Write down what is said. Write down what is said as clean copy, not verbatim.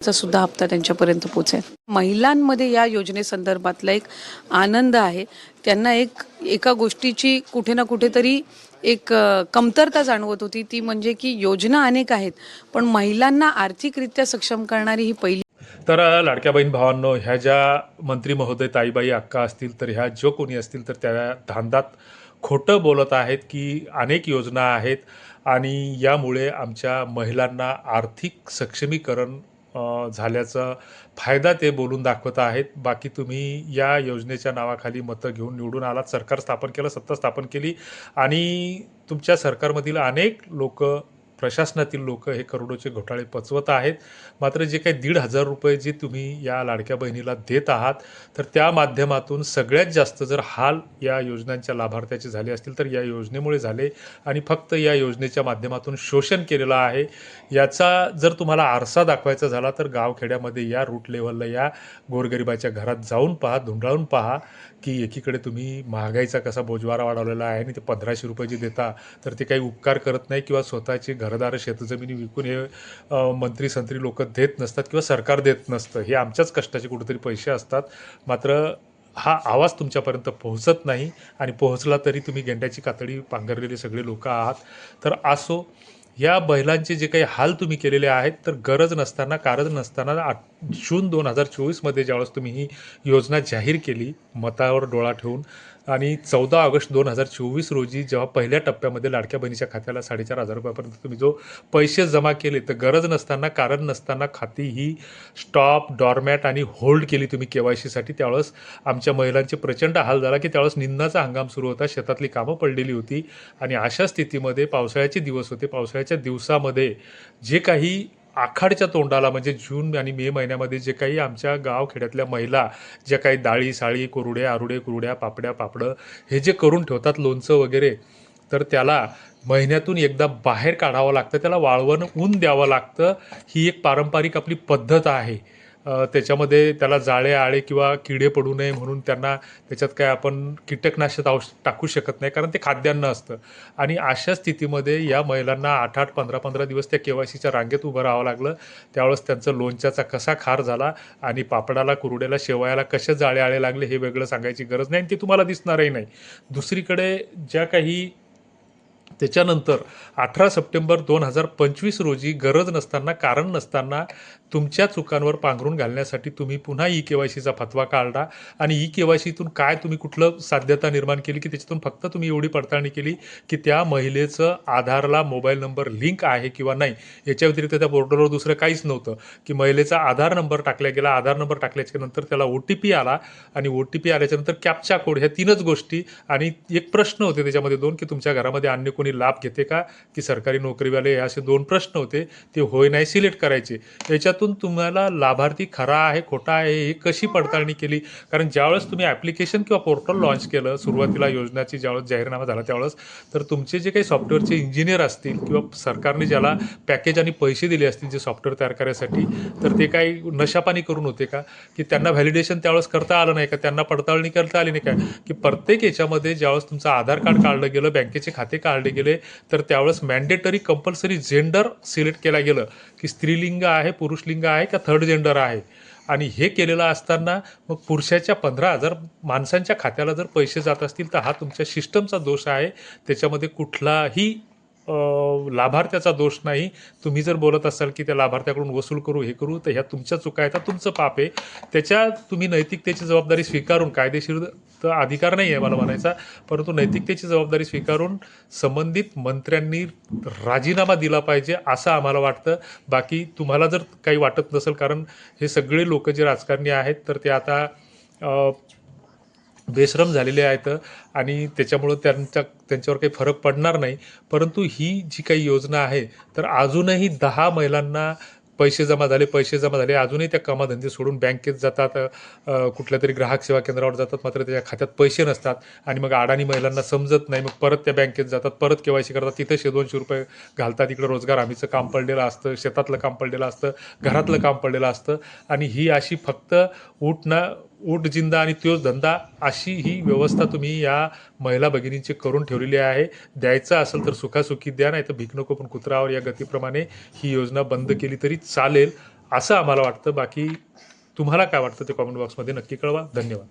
चा सुद्धा हप्ता त्यांच्यापर्यंत पोहोचेल. महिलांमध्ये या योजनेसंदर्भातला एक आनंद आहे. त्यांना एका गोष्टीची कुठे ना कुठेतरी एक कमतरता जाणवत होती, ती म्हणजे की योजना अनेक आहेत, पण महिलांना आर्थिकरित्या सक्षम करणारी ही पहिली. तर लाडक्या बहीण भावांनो, ह्या ज्या मंत्री महोदय ताईबाई अक्का असतील, तर ह्या जो कोणी असतील तर त्या धांदात खोटं बोलत आहेत की अनेक योजना आहेत आणि यामुळे आमच्या महिलांना आर्थिक सक्षमीकरण झाल्याचा फायदा ते बोलून दाखवत आहेत. बाकी तुम्ही या योजनेच्या नावाखाली मतं घेऊन निवडून आलात, सरकार स्थापन केलं, सत्ता स्थापन केली आणि तुमच्या सरकारमधील अनेक लोक, प्रशासनातील लोक हे करोडोचे घोटाळे पचवत आहेत. मात्र जे काही 1,500 रुपये जे तुम्ही या लाडक्या बहिणीला देत आहात, तर त्या माध्यमातून सगळ्यात जास्त जर हाल या योजनांच्या लाभार्थ्याचे झाले असतील तर या योजनेमुळे झाले आणि फक्त या योजनेच्या माध्यमातून शोषण केलेलं आहे. याचा जर तुम्हाला आरसा दाखवायचा झाला तर गावखेड्यामध्ये या रूट लेवलला या गोरगरिबाच्या घरात जाऊन पहा, धुंडाळून पहा की एकीकडे तुम्ही महागाईचा कसा बोजवारा वाढवलेला आहे आणि ते 1,500 रुपये जे देता तर ते काही उपकार करत नाही किंवा स्वतःची घरदार शेतजमिनी विकून हे मंत्री संत्री लोक देत नसतात किंवा सरकार देत नसतं. हे आमच्याच कष्टाचे कुठेतरी पैसे असतात. मात्र हा आवाज तुमच्यापर्यंत पोहोचत नाही आणि पोहोचला तरी तुम्ही गेंड्याची कातडी पांघरलेले सगळे लोक आहात. तर असो, या महिलांचे जे काही हाल तुम्ही केलेले आहेत तर गरज नसताना, कारण नसताना जून 2024मध्ये ज्यावेळेस तुम्ही ही योजना जाहीर केली मतावर डोळा ठेवून आणि 14 ऑगस्ट 2024 रोजी जेव्हा पहिल्या टप्प्यामध्ये लाडक्या बहिणीच्या खात्याला 4,500 रुपयापर्यंत तुम्ही जो पैसे जमा केले, तर गरज नसताना, कारण नसताना खाती ही स्टॉप, डॉरमॅट आणि होल्ड केली तुम्ही KYCसाठी. त्यावेळेस आमच्या महिलांचे प्रचंड हाल झाला की त्यावेळेस निंदाचा हंगाम सुरू होता, शेतातली कामं पडलेली होती आणि अशा स्थितीमध्ये पावसाळ्याचे दिवस होते. पावसाळ्याच्या दिवसामध्ये जे काही आखाडच्या तोंडाला म्हणजे जून आणि मे महिन्यामध्ये जे काही आमच्या गावखेड्यातल्या महिला ज्या काही डाळी साळी कुरुडे आरुडे कुरुड्या पापड्या पापडं हे जे करून ठेवतात, लोणचं वगैरे, तर त्याला महिन्यातून एकदा बाहेर काढावं लागतं, त्याला वाळवण ऊन द्यावं लागतं. ही एक पारंपरिक आपली पद्धत आहे. त्याच्यामध्ये त्याला जाळे आळे किंवा किडे पडू नये म्हणून त्यांना त्याच्यात काय आपण कीटकनाशक औषध टाकू शकत नाही, कारण ते खाद्यान्न असतं. आणि अशा स्थितीमध्ये या महिलांना 8-8 15-15 दिवस त्या KYCच्या रांगेत उभं राहावं लागलं. त्यावेळेस त्यांचं लोणच्याचा कसा खार झाला आणि पापडाला कुरुड्याला शेवयाला कसे जाळे आळे लागले हे वेगळं सांगायची गरज नाही आणि ते तुम्हाला दिसणारही नाही. दुसरीकडे ज्या काही त्याच्यानंतर 18 सप्टेंबर 2025 रोजी गरज नसताना, कारण नसताना तुमच्या चुकांवर पांघरून घालण्यासाठी तुम्ही पुन्हा KYCचा फतवा काढला आणि KYCतून काय तुम्ही कुठलं साध्यता निर्माण केली की त्याच्यातून फक्त तुम्ही एवढी पडताळणी केली की त्या महिलेचं आधारला मोबाईल नंबर लिंक आहे किंवा नाही. याच्या व्यतिरिक्त त्या पोर्टलवर दुसरं काहीच नव्हतं की महिलेचा आधार नंबर टाकला गेला, आधार नंबर टाकल्याच्या नंतर त्याला OTP आला आणि OTP आल्याच्यानंतर कॅप्चा कोड, ह्या 3च गोष्टी आणि एक प्रश्न होते त्याच्यामध्ये 2 की तुमच्या घरामध्ये अन्य कोणी लाभ घेते का की सरकारी नोकरीवाले, हे असे 2 प्रश्न होते. ते होय नाही सिलेक्ट करायचे. याच्यातून तुम्हाला लाभार्थी खरा आहे खोटा आहे हे कशी पडताळणी केली? कारण ज्यावेळेस तुम्ही ॲप्लिकेशन किंवा पोर्टल लॉन्च केलं सुरुवातीला योजनेची ज्यावेळेस जाहीरनामा झाला त्यावेळेस, तर तुमचे जे काही सॉफ्टवेअरचे इंजिनियर असतील किंवा सरकारने ज्याला पॅकेज आणि पैसे दिले असतील जे सॉफ्टवेअर तयार करण्यासाठी, तर ते काही नशापानी करून होते का की त्यांना व्हॅलिडेशन त्यावेळेस करता आलं नाही का, त्यांना पडताळणी करता आली नाही का? की प्रत्येक याच्यामध्ये ज्यावेळेस तुमचं आधार कार्ड काढलं गेलं, बँकेचे खाते काढले गेले, तर त्यावेळेस मॅन्डेटरी कंपल्सरी जेंडर सिलेक्ट केला गेलं की स्त्रीलिंग आहे, पुरुषलिंग आहे का थर्ड जेंडर आहे. आणि हे केलेलं असताना मग पुरुषाच्या 15,000 माणसांच्या खात्याला जर पैसे जात असतील तर हा तुमच्या सिस्टमचा दोष आहे. त्याच्यामध्ये कुठलाही लाभार्थ्याचा दोष नाही. तुम्ही जर बोलत असाल की त्या लाभार्थ्याकडून वसूल करू हे करू, तर ह्या तुमच्या चुका आहेत, तुमचं पाप आहे. त्याच्या तुम्ही नैतिकतेची जबाबदारी स्वीकारून, कायदेशीर तर अधिकार नाही आहे मला म्हणायचा, परंतु नैतिकतेची जबाबदारी स्वीकारून संबंधित मंत्र्यांनी राजीनामा दिला पाहिजे असं आम्हाला वाटतं. बाकी तुम्हाला जर काही वाटत नसेल, कारण हे सगळे लोक जे राजकारणी आहेत तर ते आता बेशरम झालेले आहेत आणि त्याच्यामुळं त्यांच्यावर काही फरक पडणार नाही. परंतु ही जी काही योजना आहे तर अजूनही 10 महिलांना पैसे जमा झाले, अजूनही त्या कामधंदे सोडून बँकेत जातात, कुठल्या तरी ग्राहक सेवा केंद्रावर जातात, मात्र त्याच्या खात्यात पैसे नसतात आणि मग अडाणी महिलांना समजत नाही, मग परत त्या बँकेत जातात, परत KYC करतात, तिथं 100-200 रुपये घालतात, इकडं रोजगार हमीचं काम पडलेलं असतं, शेतातलं काम पडलेलं असतं, घरातलं काम पडलेलं असतं आणि ही अशी फक्त ऊट जिंदा आणि तोच धंदा अशी ही व्यवस्था तुम्ही या महिला भगिनींची करून ठेवलेली आहे. द्यायचं असेल तर सुखासुखी द्या, नाही तर भीक नको पण कुत्रावर या गतीप्रमाणे ही योजना बंद केली तरी चालेल. असं आम्हाला वाटतं. बाकी तुम्हाला काय वाटतं ते कॉमेंट बॉक्समध्ये नक्की कळवा. धन्यवाद.